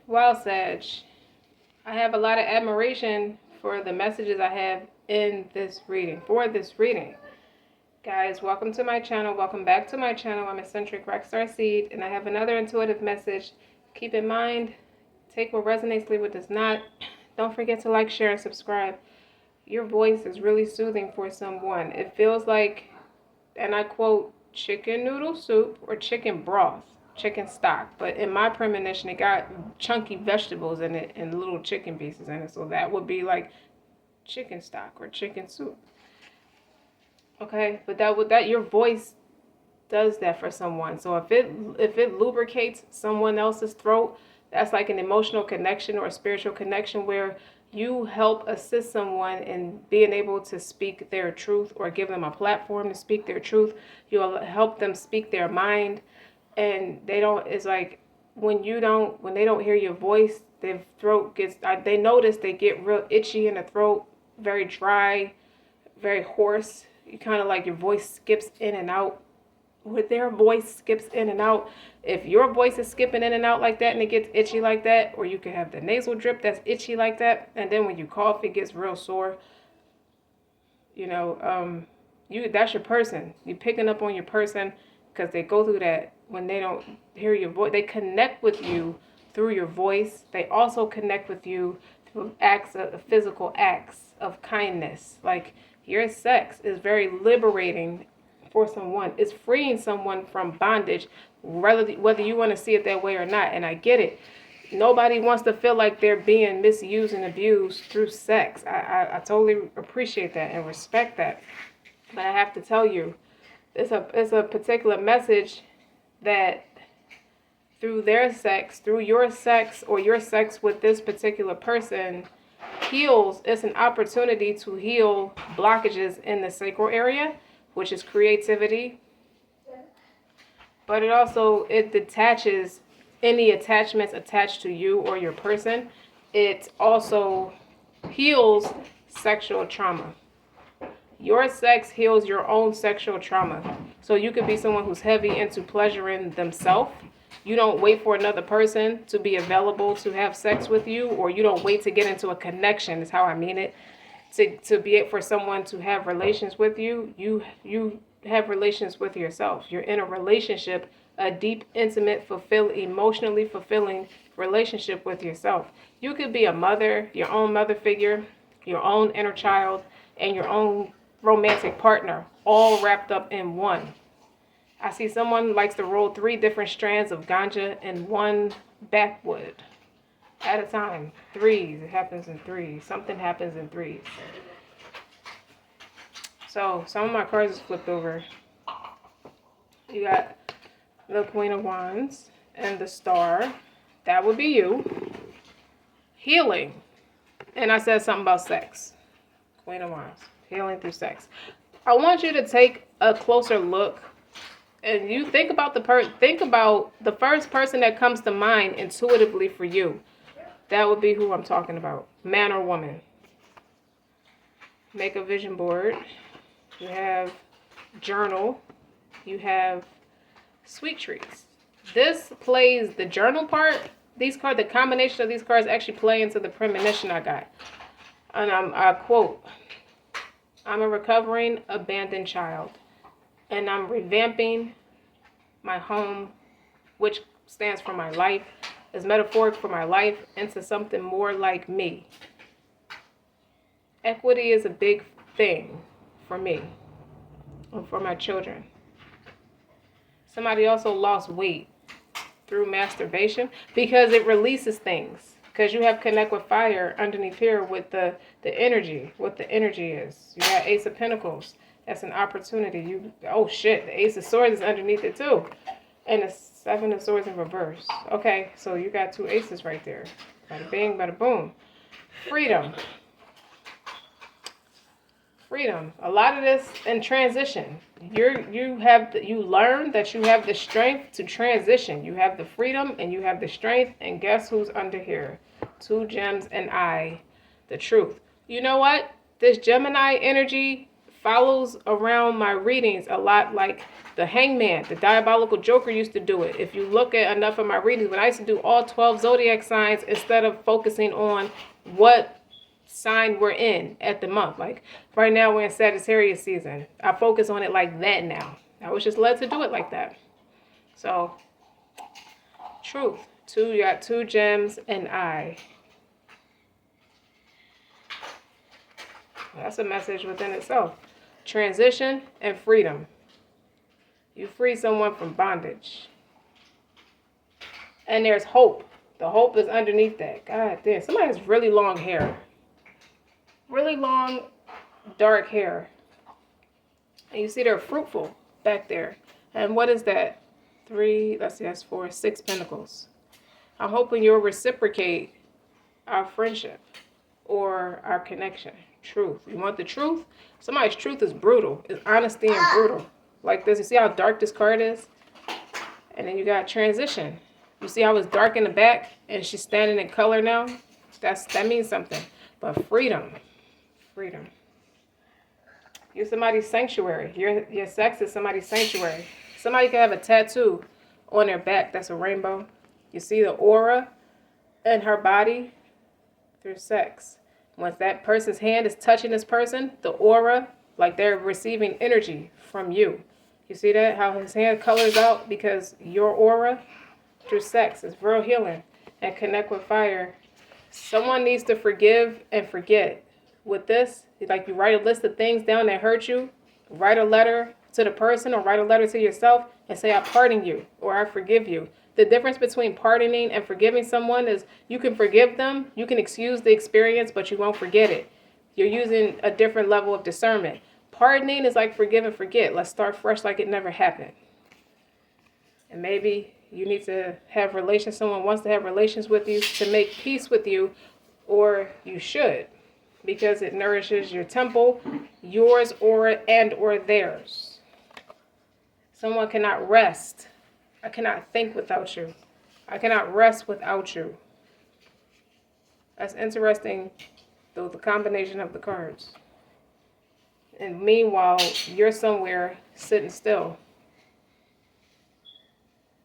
Wow, Sag, I have a lot of admiration for the messages I have in this reading, Guys, welcome to my channel. Welcome back to my channel. I'm eccentric RockStar'Seed, and I have another intuitive message. Keep in mind, take what resonates, leave what does not. Don't forget to like, share, and subscribe. Your voice is really soothing for someone. It feels like, and I quote, chicken noodle soup or chicken broth, chicken stock. But in my premonition, it got chunky vegetables in it and little chicken pieces in it. So that would be like chicken stock or chicken soup. Okay, but that your voice does that for someone. So if it lubricates someone else's throat, that's like an emotional connection or a spiritual connection where you help assist someone in being able to speak their truth or give them a platform to speak their truth. You'll help them speak their mind, and they don't. It's like when they don't hear your voice, their throat gets. They notice they get real itchy in the throat, very dry, very hoarse. You kind of like your voice skips in and out. With their voice skips in and out. If your voice is skipping in and out like that and it gets itchy like that, or you can have the nasal drip that's itchy like that, and then when you cough it gets real sore. That's your person. You're picking up on your person because they go through that when they don't hear your voice. They connect with you through your voice. They also connect with you through physical acts of kindness. Like your sex is very liberating for someone. It's freeing someone from bondage, whether you want to see it that way or not. And I get it. Nobody wants to feel like they're being misused and abused through sex. I totally appreciate that and respect that. But I have to tell you, it's a particular message that through their sex, through your sex or your sex with this particular person, heals. It's an opportunity to heal blockages in the sacral area, which is creativity. But it detaches any attachments attached to you or your person. It also heals sexual trauma. Your sex heals your own sexual trauma. So you could be someone who's heavy into pleasuring themselves. You don't wait for another person to be available to have sex with you, or you don't wait to get into a connection, is how I mean it. To be it for someone to have relations with you, you have relations with yourself. You're in a relationship, a deep, intimate, emotionally fulfilling relationship with yourself. You could be a mother, your own mother figure, your own inner child, and your own romantic partner, all wrapped up in one. I see someone likes to roll 3 different strands of ganja in one backwood at a time. 3s. It happens in 3s. Something happens in 3s. So some of my cards is flipped over. You got the Queen of Wands and the Star. That would be you. Healing. And I said something about sex. Queen of Wands. Healing through sex. I want you to take a closer look. And you think about the first person that comes to mind intuitively for you. That would be who I'm talking about. Man or woman. Make a vision board. You have journal. You have sweet treats. This plays the journal part. The combination of these cards actually play into the premonition I got. And I quote, I'm a recovering abandoned child, and I'm revamping my home, which stands for my life, is metaphoric for my life, into something more like me. Equity is a big thing for me and for my children. Somebody also lost weight through masturbation because it releases things. Because you have connect with fire underneath here with the energy, what the energy is. You got Ace of Pentacles. That's an opportunity. The Ace of Swords is underneath it too. And the 7 of Swords in reverse. Okay, so you got 2 aces right there. Bada bing, bada boom. Freedom. Freedom. A lot of this in transition. You learn that you have the strength to transition. You have the freedom and you have the strength. And guess who's under here? 2 gems and the truth. You know what? This Gemini energy follows around my readings a lot, like the Hangman, the Diabolical Joker used to do it. If you look at enough of my readings, when I used to do all 12 zodiac signs, instead of focusing on what sign we're in at the month. Like right now we're in Sagittarius season. I focus on it like that now. I was just led to do it like that. So, truth. You got 2 gems and I. That's a message within itself. Transition and freedom. You free someone from bondage. And there's hope. The hope is underneath that. God damn. Somebody has really long hair. Really long, dark hair. And you see they're fruitful back there. And what is that? 3, let's see, that's 4, 6 pentacles. I'm hoping you'll reciprocate our friendship or our connection. Truth. You want the truth? Somebody's truth is brutal. It's honesty and brutal. Like this. You see how dark this card is? And then you got transition. You see how it's dark in the back and she's standing in color now? That means something. But freedom. Freedom. You're somebody's sanctuary. Your sex is somebody's sanctuary. Somebody can have a tattoo on their back that's a rainbow. You see the aura in her body through sex. Once that person's hand is touching this person, the aura, like they're receiving energy from you. You see that? How his hand colors out because your aura through sex is real healing. And connect with fire. Someone needs to forgive and forget. With this, like you write a list of things down that hurt you, write a letter to the person or write a letter to yourself and say, I pardon you or I forgive you. The difference between pardoning and forgiving someone is you can forgive them, you can excuse the experience, but you won't forget it. You're using a different level of discernment. Pardoning is like forgive and forget. Let's start fresh like it never happened. And maybe you need to have relations, someone wants to have relations with you to make peace with you, or you should, because it nourishes your temple, yours or theirs. Someone cannot rest. I cannot think without you. I cannot rest without you. That's interesting, though, the combination of the cards. And meanwhile, you're somewhere sitting still.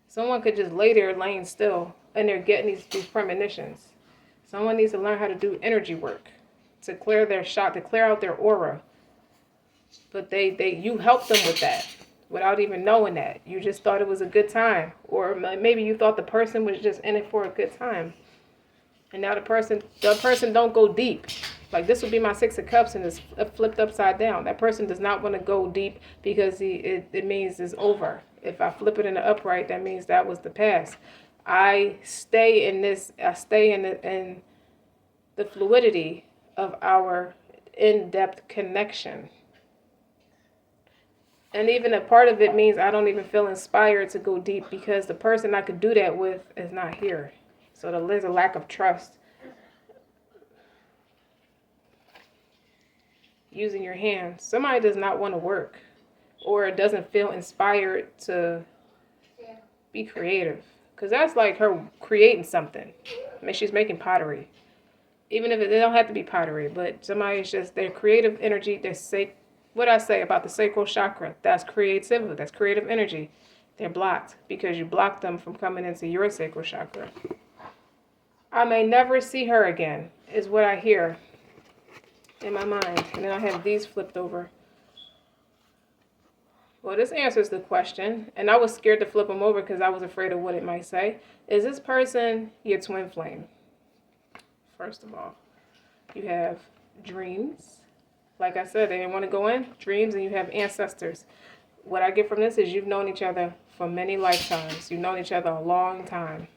Someone could just lay there laying still, and they're getting these premonitions. Someone needs to learn how to do energy work to clear their shot, to clear out their aura. But you help them with that. Without even knowing that. You just thought it was a good time. Or maybe you thought the person was just in it for a good time. And now the person don't go deep. Like this would be my 6 of Cups and it's flipped upside down. That person does not want to go deep because it means it's over. If I flip it in the upright, that means that was the past. I stay in the fluidity of our in-depth connection. And even a part of it means I don't even feel inspired to go deep because the person I could do that with is not here. So there's a lack of trust. Using your hands. Somebody does not want to work or doesn't feel inspired to be creative. Because that's like her creating something. I mean, she's making pottery. Even if they don't have to be pottery, but somebody's just, their creative energy, what I say about the sacral chakra, that's creativity, that's creative energy. They're blocked because you blocked them from coming into your sacral chakra. I may never see her again, is what I hear in my mind. And then I have these flipped over. Well, this answers the question, and I was scared to flip them over because I was afraid of what it might say. Is this person your twin flame? First of all, you have dreams. Like I said, they didn't want to go in. Dreams, and you have ancestors. What I get from this is you've known each other for many lifetimes. You've known each other a long time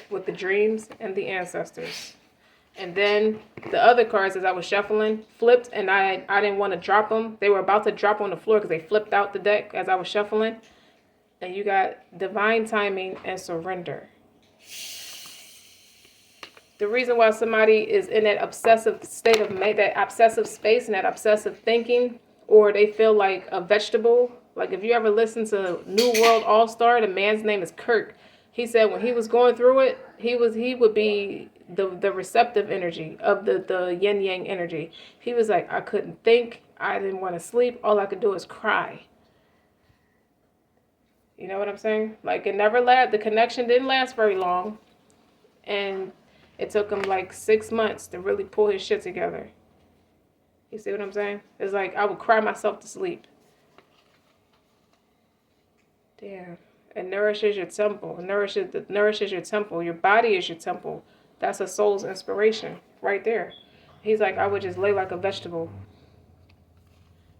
with the dreams and the ancestors. And then the other cards, as I was shuffling, flipped, and I didn't want to drop them. They were about to drop on the floor because they flipped out the deck as I was shuffling. And you got divine timing and surrender. The reason why somebody is in that obsessive state of that obsessive space and that obsessive thinking, or they feel like a vegetable. Like if you ever listen to New World All-Star, the man's name is Kirk. He said when he was going through it, he would be the receptive energy of the yin yang energy. He was like, I couldn't think, I didn't want to sleep. All I could do is cry. You know what I'm saying? Like, it never the connection didn't last very long. And it took him like 6 months to really pull his shit together. You see what I'm saying? It's like I would cry myself to sleep. Damn. It nourishes your temple. It nourishes your temple. Your body is your temple. That's a soul's inspiration right there. He's like, I would just lay like a vegetable.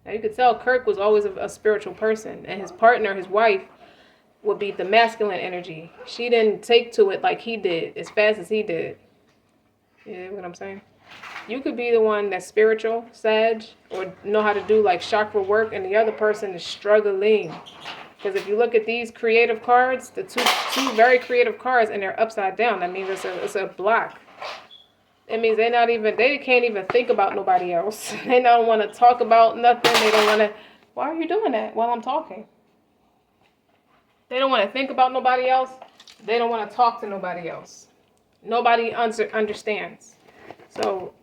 Now you could tell Kirk was always a spiritual person. And his partner, his wife, would be the masculine energy. She didn't take to it like he did, as fast as he did. You know what I'm saying? You could be the one that's spiritual, Sag, or know how to do like chakra work, and the other person is struggling. Because if you look at these creative cards, the two very creative cards, and they're upside down, that means it's a block. It means they can't even think about nobody else. They don't want to talk about nothing. They don't want to. Why are you doing that while I'm talking? They don't want to think about nobody else. They don't want to talk to nobody else. Nobody understands. So,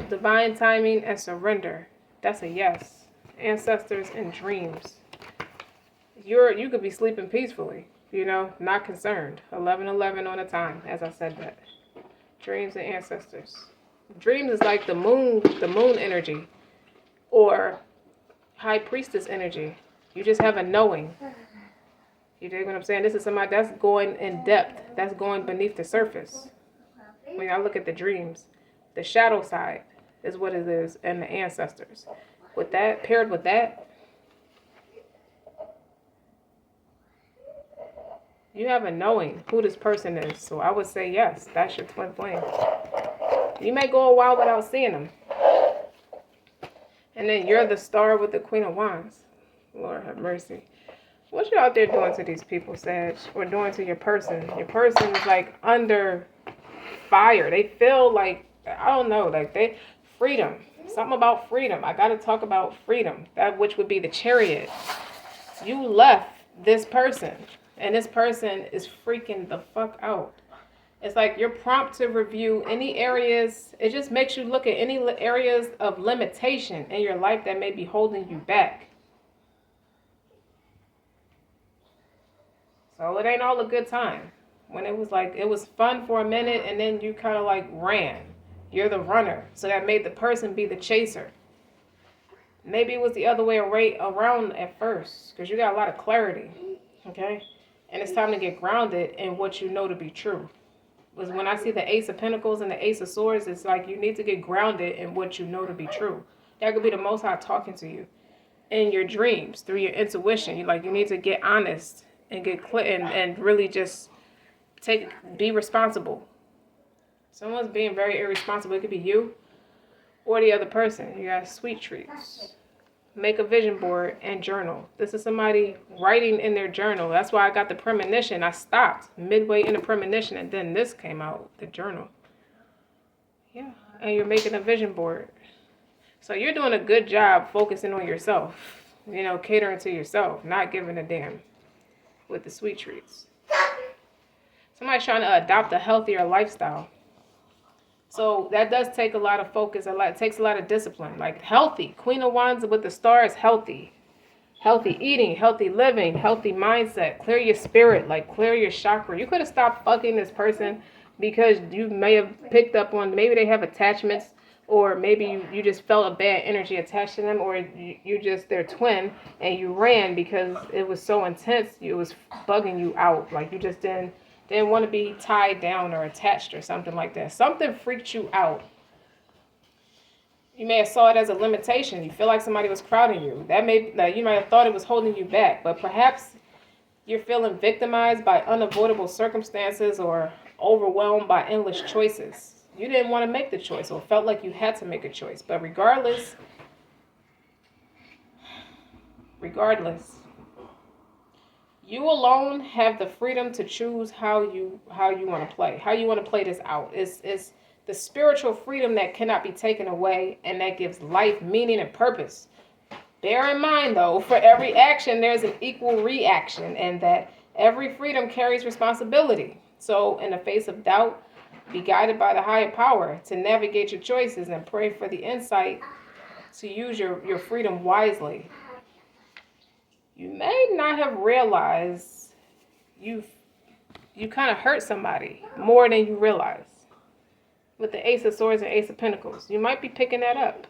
divine timing and surrender. That's a yes. Ancestors and dreams. You could be sleeping peacefully, not concerned. 11:11 on the time, as I said that. Dreams and ancestors. Dreams is like the moon energy, or high priestess energy. You just have a knowing. You dig what I'm saying? This is somebody that's going in depth. That's going beneath the surface. When I look at the dreams, the shadow side is what it is, and the ancestors. With that, paired with that, you have a knowing who this person is. So I would say yes, that's your twin flame. You may go a while without seeing them. And then you're the star with the Queen of Wands. Lord have mercy. What you out there doing to these people, Sag? Or doing to your person? Your person is like under fire. They feel like, I don't know, like freedom. Something about freedom. I got to talk about freedom. That which would be the Chariot. You left this person. And this person is freaking the fuck out. It's like you're prompt to review any areas. It just makes you look at any areas of limitation in your life that may be holding you back. So it ain't all a good time. When it was fun for a minute and then you kind of like ran. You're the runner. So that made the person be the chaser. Maybe it was the other way around at first. Because you got a lot of clarity. Okay? And it's time to get grounded in what you know to be true. Because when I see the Ace of Pentacles and the Ace of Swords, it's like you need to get grounded in what you know to be true. That could be the Most High talking to you. In your dreams, through your intuition. You need to get honest. And get clear and really just be responsible. Someone's being very irresponsible. It could be you or the other person. You got sweet treats. Make a vision board and journal. This is somebody writing in their journal. That's why I got the premonition. I stopped midway in the premonition and then this came out, the journal. Yeah, and you're making a vision board. So you're doing a good job focusing on yourself. Catering to yourself, not giving a damn. With the sweet treats. Somebody's trying to adopt a healthier lifestyle. So that does take a lot of focus. It takes a lot of discipline. Like healthy. Queen of Wands with the star is healthy. Healthy eating, healthy living, healthy mindset. Clear your spirit, clear your chakra. You could have stopped fucking this person because you may have picked up on, maybe they have attachments. Or maybe you just felt a bad energy attached to them, or they're twin, and you ran because it was so intense, it was bugging you out. Like you just didn't want to be tied down or attached or something like that. Something freaked you out. You may have saw it as a limitation. You feel like somebody was crowding you. You might have thought it was holding you back, but perhaps you're feeling victimized by unavoidable circumstances or overwhelmed by endless choices. You didn't want to make the choice or felt like you had to make a choice. But regardless, you alone have the freedom to choose how you want to play this out. It's the spiritual freedom that cannot be taken away and that gives life meaning and purpose. Bear in mind, though, for every action, there's an equal reaction, and that every freedom carries responsibility. So in the face of doubt, be guided by the higher power to navigate your choices and pray for the insight to use your freedom wisely. You may not have realized you kind of hurt somebody more than you realize. With the Ace of Swords and Ace of Pentacles, you might be picking that up.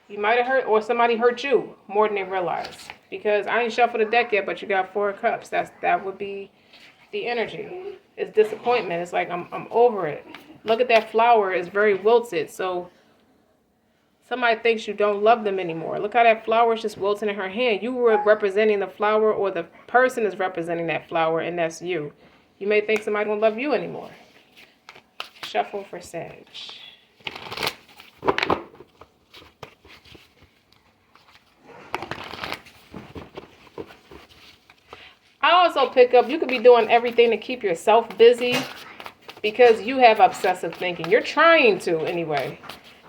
You might have hurt, or somebody hurt you more than they realize. Because I ain't shuffled the deck yet, but you got 4 of Cups. That would be the energy. It's disappointment. It's like I'm over it. Look at that flower. It's very wilted. So somebody thinks you don't love them anymore. Look how that flower is just wilting in her hand. You were representing the flower, or the person is representing that flower, and that's you. You may think somebody don't love you anymore. Shuffle for Sag. I also pick up, you could be doing everything to keep yourself busy because you have obsessive thinking. You're trying to anyway.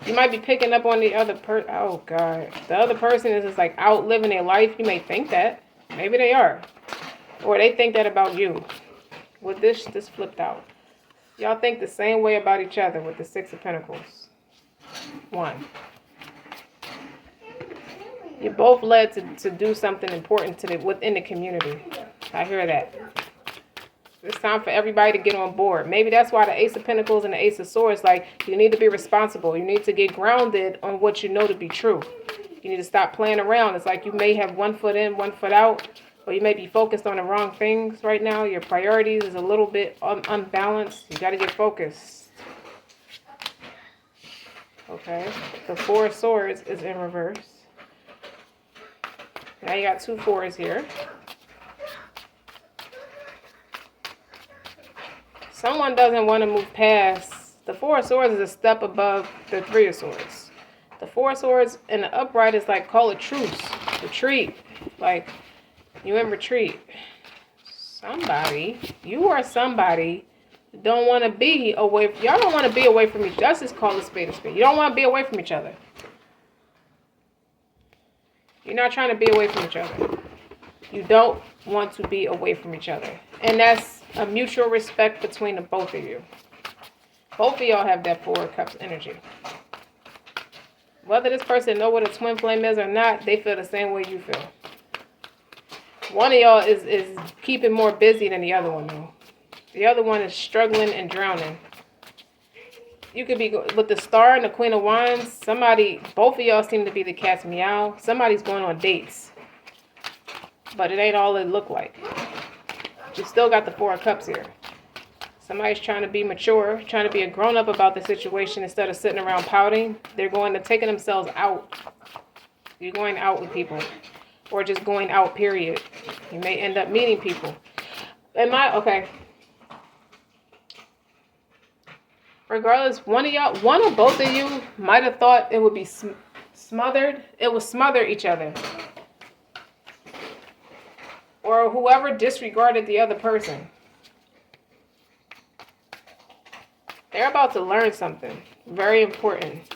You might be picking up on the other person. Oh, God. The other person is just like out living their life. You may think that. Maybe they are. Or they think that about you. With this flipped out. Y'all think the same way about each other with the 6 of Pentacles. 1. You're both led to do something important within the community. I hear that. It's time for everybody to get on board. Maybe that's why the Ace of Pentacles and the Ace of Swords, like, you need to be responsible. You need to get grounded on what you know to be true. You need to stop playing around. It's like you may have 1 foot in, 1 foot out, or you may be focused on the wrong things right now. Your priorities is a little bit unbalanced. You got to get focused. Okay. The 4 of Swords is in reverse. Now you got 2 4s here. Someone doesn't want to move past. The 4 of Swords is a step above the 3 of Swords. The 4 of Swords in the upright is like, call it truce. Retreat. Like, you in retreat. Somebody, you or somebody, don't want to be away. Y'all don't want to be away from each other. Let's just call it spade a spade. You don't want to be away from each other. You're not trying to be away from each other. You don't want to be away from each other. And that's a mutual respect between the both of you. Both of y'all have that 4 of Cups energy. Whether this person know what a twin flame is or not, they feel the same way you feel. One of y'all is keeping more busy than the other one, though. The other one is struggling and drowning. You could be with the Star and the Queen of Wands. Both of y'all seem to be the cat's meow. Somebody's going on dates. But it ain't all it look like. You still got the 4 of Cups here. Somebody's trying to be mature, trying to be a grown-up about the situation instead of sitting around pouting. They're taking themselves out. You're going out with people. Or just going out, period. You may end up meeting people. Okay. Regardless, one or both of you might have thought it would be smothered. It would smother each other. Or whoever disregarded the other person. They're about to learn something very important.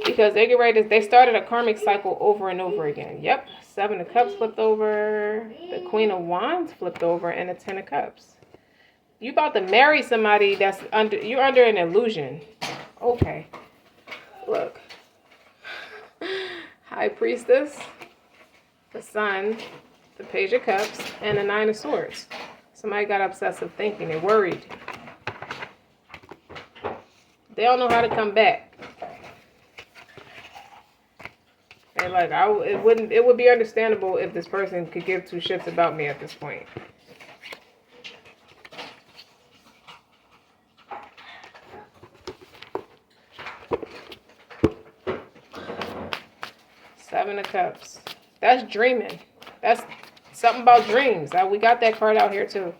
Because they started a karmic cycle over and over again. Yep. 7 of Cups flipped over. The Queen of Wands flipped over. And the 10 of Cups. You about to marry somebody you're under an illusion. Okay. Look. High Priestess. The Sun. The Page of Cups. And the 9 of Swords. Somebody got obsessive thinking. They're worried. They don't know how to come back. And like, it would be understandable if this person could give 2 shits about me at this point. Seven of Cups. That's dreaming. That's something about dreams. We got that card out here too.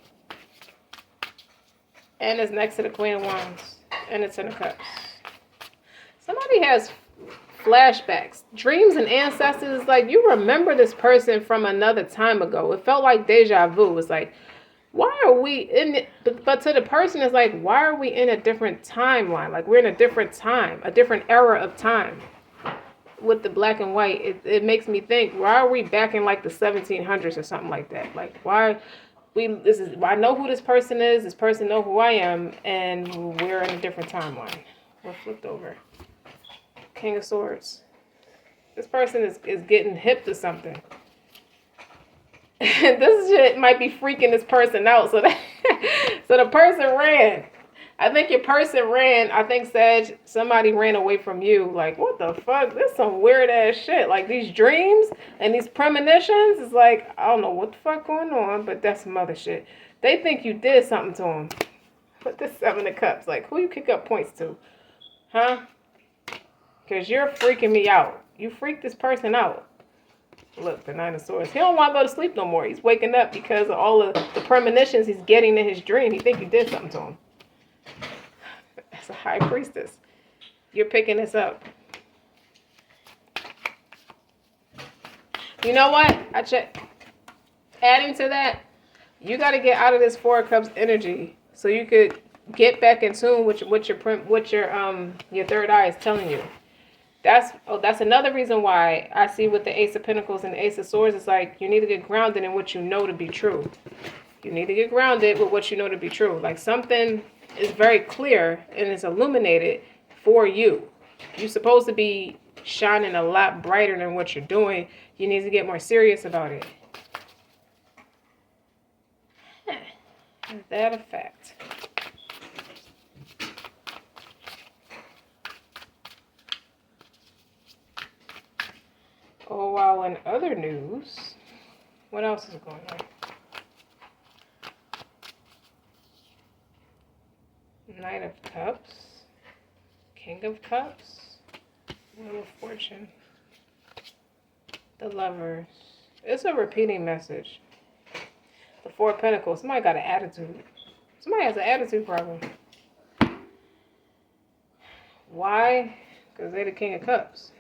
And it's next to the Queen of Wands. And it's 10 of Cups. Somebody has flashbacks, dreams and ancestors. Like, you remember this person from another time ago. It felt like deja vu. It's like, why are we in it? But to the person, it's like, why are we in a different timeline? Like, we're in a different time, a different era of time. With the black and white, it makes me think, why are we back in like the 1700s or something like that? Like, I know who this person is, this person know who I am, and we're in a different timeline. We're flipped over. King of Swords. This person is getting hip to something. This shit might be freaking this person out. So the person ran. I think your person ran. I think somebody ran away from you. Like, what the fuck? This is some weird ass shit. Like, these dreams and these premonitions. It's like, I don't know what the fuck going on, but that's some other shit. They think you did something to them. With this 7 of Cups. Like, who you kick up points to? Huh? Because you're freaking me out. You freaked this person out. Look, the 9 of Swords. He don't want to go to sleep no more. He's waking up because of all of the premonitions he's getting in his dream. He think you did something to him. That's a High Priestess. You're picking this up. You know what? Adding to that, you got to get out of this 4 of Cups energy so you could get back in tune with your third eye is telling you. That's another reason why I see with the Ace of Pentacles and the Ace of Swords, it's like you need to get grounded in what you know to be true. You need to get grounded with what you know to be true. Like something is very clear and is illuminated for you. You're supposed to be shining a lot brighter than what you're doing. You need to get more serious about it. Is that a fact? Oh, wow, in other news, what else is going on? Knight of Cups, King of Cups, Wheel of Fortune, the Lovers. It's a repeating message. The 4 of Pentacles. Somebody got an attitude. Somebody has an attitude problem. Why? Because they're the King of Cups.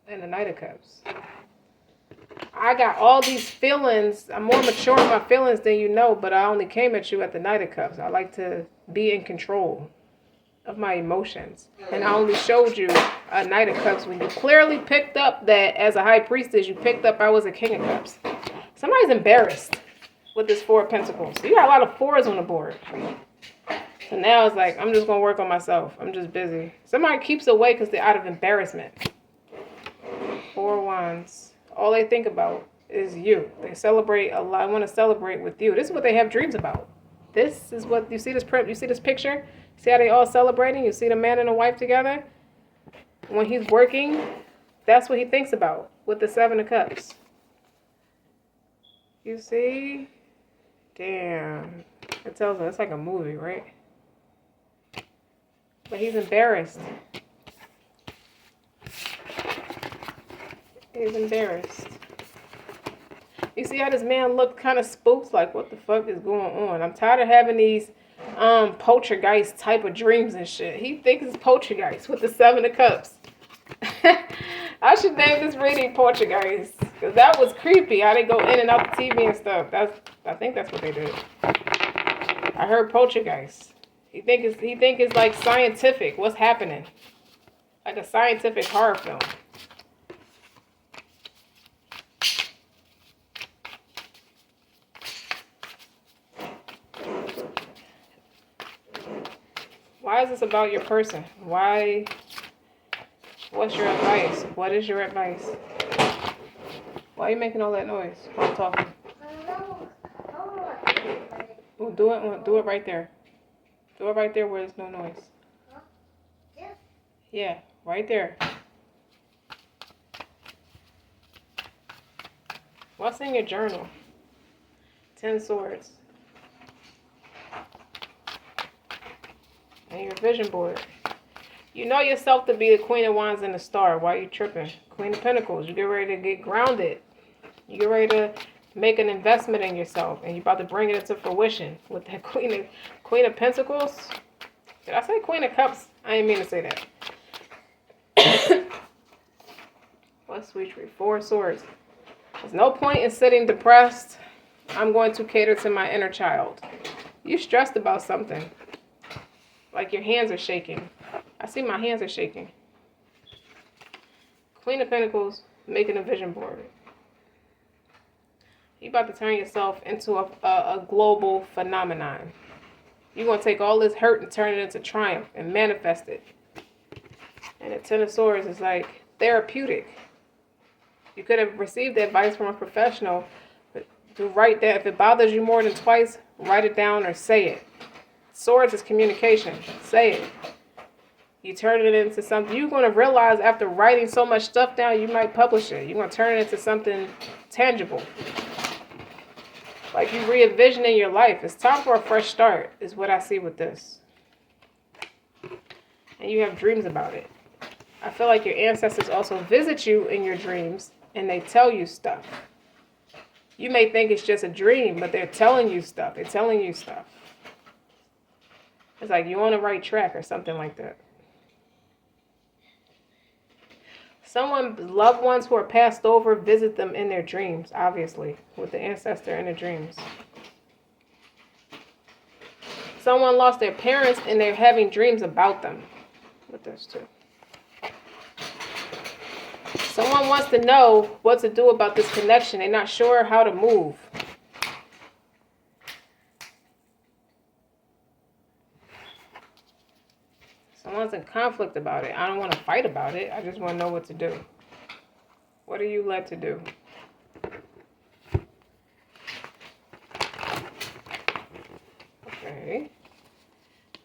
And the Knight of Cups. I got all these feelings. I'm more mature in my feelings than you know, but I only came at you at the Knight of Cups. I like to be in control of my emotions. And I only showed you a Knight of Cups when you clearly picked up that as a High Priestess, you picked up I was a King of Cups. Somebody's embarrassed with this 4 of Pentacles. So you got a lot of 4s on the board. So now it's like, I'm just going to work on myself. I'm just busy. Somebody keeps away because they're out of embarrassment. 4 Wands. All they think about is you. They celebrate a lot. I want to celebrate with you. This is what they have dreams about. This is what you see. You see this picture. See how they all celebrating. You see the man and the wife together. When he's working, that's what he thinks about with the 7 of Cups. You see? Damn. It tells us it's like a movie, right? But he's embarrassed. He's embarrassed. You see how this man looked kind of spooked? Like, what the fuck is going on? I'm tired of having these poltergeist type of dreams and shit. He thinks it's poltergeist with the 7 of Cups. I should name this reading Poltergeist. Because that was creepy. How they go in and out the TV and stuff. I think that's what they did. I heard Poltergeist. He think it's like scientific. What's happening? Like a scientific horror film. Why is this about your person? Why? What's your advice? What is your advice? Why are you making all that noise while I'm talking? Well, do it right there. Do it right there where there's no noise. Yeah, right there. What's in your journal? 10 Swords. And your vision board. You know yourself to be the Queen of Wands and the Star. Why are you tripping? Queen of Pentacles. You get ready to get grounded. You get ready to make an investment in yourself. And you're about to bring it into fruition with that Queen of Pentacles. Did I say Queen of Cups? I didn't mean to say that. What's sweet tree? 4 of Swords. There's no point in sitting depressed. I'm going to cater to my inner child. You're stressed about something. Like your hands are shaking. I see my hands are shaking. Queen of Pentacles, making a vision board. You're about to turn yourself into a global phenomenon. You're going to take all this hurt and turn it into triumph and manifest it. And the Ten of Swords is like therapeutic. You could have received advice from a professional, but to write that, if it bothers you more than twice, write it down or say it. Swords is communication. Say it. You turn it into something. You're going to realize after writing so much stuff down, you might publish it. You're going to turn it into something tangible. Like you re-envisioning your life. It's time for a fresh start, is what I see with this. And you have dreams about it. I feel like your ancestors also visit you in your dreams and they tell you stuff. You may think it's just a dream, but they're telling you stuff. They're telling you stuff. It's like you're on the right track or something like that. Someone's loved ones who are passed over visit them in their dreams, obviously, with the ancestor in their dreams. Someone lost their parents and they're having dreams about them with this too. Someone wants to know what to do about this connection. They're not sure how to move. Someone's in conflict about it. I don't want to fight about it. I just want to know what to do. What are you led to do? Okay.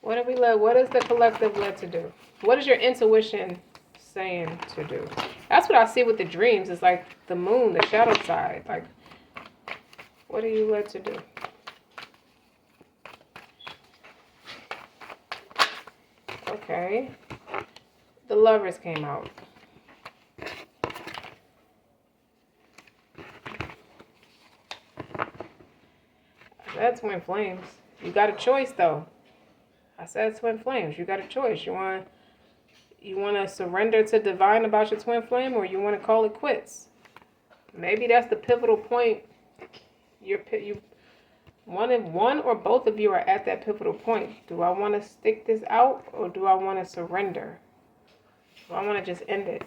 What are we led? What is the collective led to do? What is your intuition saying to do? That's what I see with the dreams. It's like the moon, the shadow side. Like, what are you led to do? Okay. The Lovers came out. That's twin flames. You got a choice though. I said twin flames. You got a choice. You want to surrender to divine about your twin flame, or you want to call it quits. Maybe that's the pivotal point. One or both of you are at that pivotal point. Do I want to stick this out, or do I want to surrender? Do I want to just end it?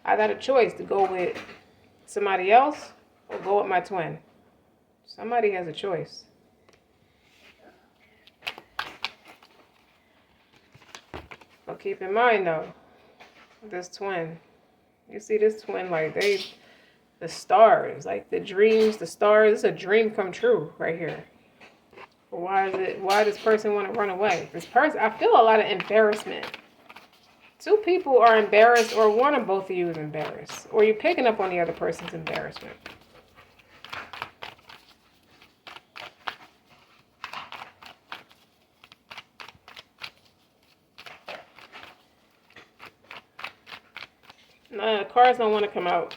I got a choice to go with somebody else or go with my twin. Somebody has a choice. But keep in mind though, this twin, you see this twin, like the stars, like the dreams, the stars, it's a dream come true right here. Why does this person want to run away? This person, I feel a lot of embarrassment. Two people are embarrassed, or one or both of you is embarrassed, or you're picking up on the other person's embarrassment. No, the cards don't want to come out.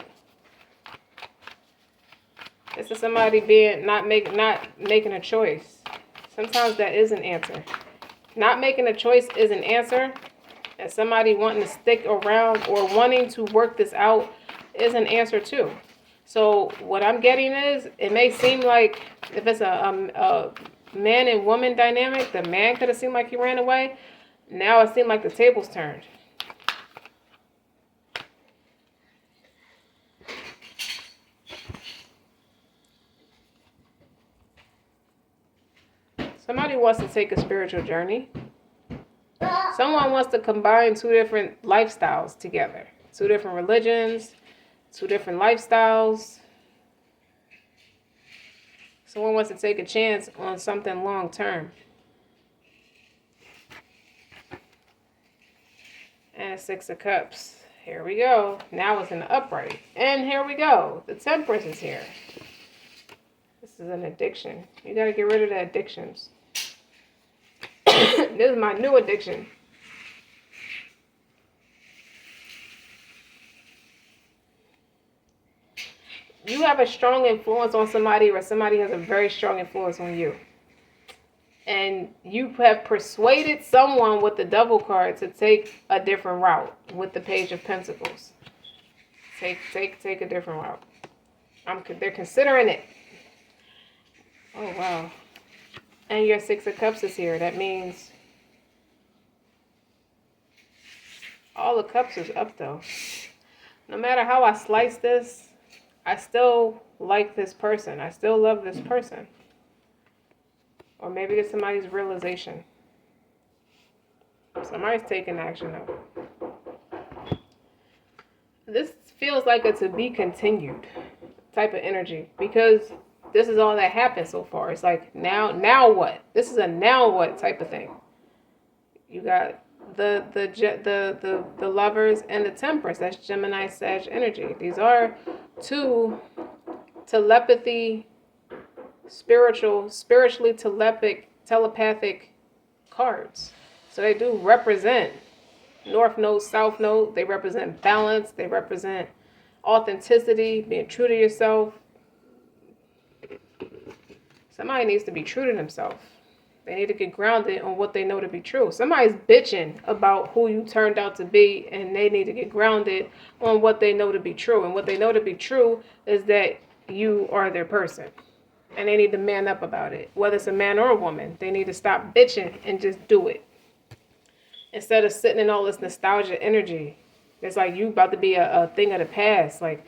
This is somebody not making a choice. Sometimes that is an answer. Not making a choice is an answer. And somebody wanting to stick around or wanting to work this out is an answer too. So what I'm getting is, it may seem like if it's a man and woman dynamic, the man could have seemed like he ran away. Now it seemed like the tables turned. Somebody wants to take a spiritual journey. Someone wants to combine two different lifestyles together. Two different religions, two different lifestyles. Someone wants to take a chance on something long term. And Six of Cups. Here we go. Now it's in the upright. And here we go. The Temperance is here. This is an addiction. You got to get rid of the addictions. This is my new addiction. You have a strong influence on somebody, or somebody has a very strong influence on you. And you have persuaded someone with the Devil card to take a different route with the Page of Pentacles. Take a different route. They're considering it. Oh, wow. And your Six of Cups is here. That means all the cups is up, though. No matter how I slice this, I still like this person. I still love this person. Or maybe it's somebody's realization. Somebody's taking action, though. This feels like a to be continued type of energy, because this is all that happened so far. It's like, now what? This is a now what type of thing. You got the lovers and the temperance. That's Gemini Sag energy. These are two telepathy, spiritually telepathic cards. So they do represent North Node, South Node. They represent balance. They represent authenticity, being true to yourself. Somebody needs to be true to themselves. They need to get grounded on what they know to be true. Somebody's bitching about who you turned out to be, and they need to get grounded on what they know to be true. And what they know to be true is that you are their person. And they need to man up about it. Whether it's a man or a woman, they need to stop bitching and just do it. Instead of sitting in all this nostalgia energy. It's like you about to be a thing of the past. Like,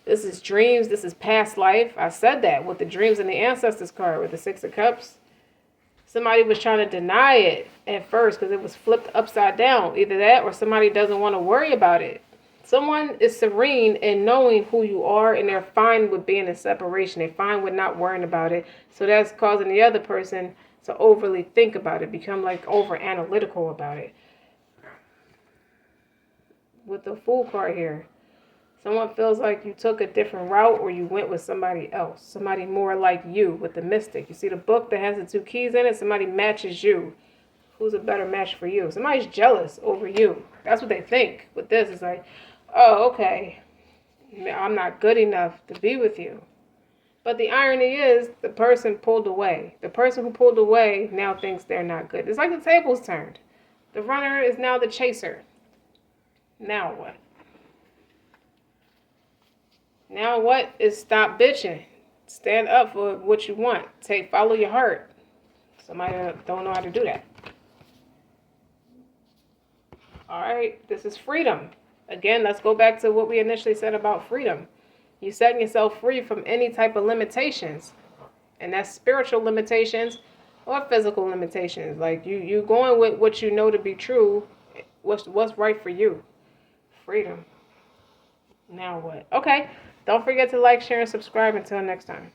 this is dreams. This is past life. I said that with the dreams and the ancestors card with the Six of Cups. Somebody was trying to deny it at first because it was flipped upside down. Either that or somebody doesn't want to worry about it. Someone is serene in knowing who you are, and they're fine with being in separation. They're fine with not worrying about it. So that's causing the other person to overly think about it, become like over analytical about it. With the Fool card here, someone feels like you took a different route or you went with somebody else, somebody more like you with the Mystic. You see the book that has the two keys in it? Somebody matches you. Who's a better match for you? Somebody's jealous over you. That's what they think. With this, it's like, oh, okay, I'm not good enough to be with you. But the irony is, the person pulled away. The person who pulled away now thinks they're not good. It's like the tables turned. The runner is now the chaser. Now what? Now what is stop bitching. Stand up for what you want. Follow your heart. Somebody don't know how to do that. All right, this is freedom. Again, let's go back to what we initially said about freedom. You setting yourself free from any type of limitations. And that's spiritual limitations or physical limitations. Like you going with what you know to be true. What's right for you. Freedom. Now what? Okay. Don't forget to like, share, and subscribe. Until next time.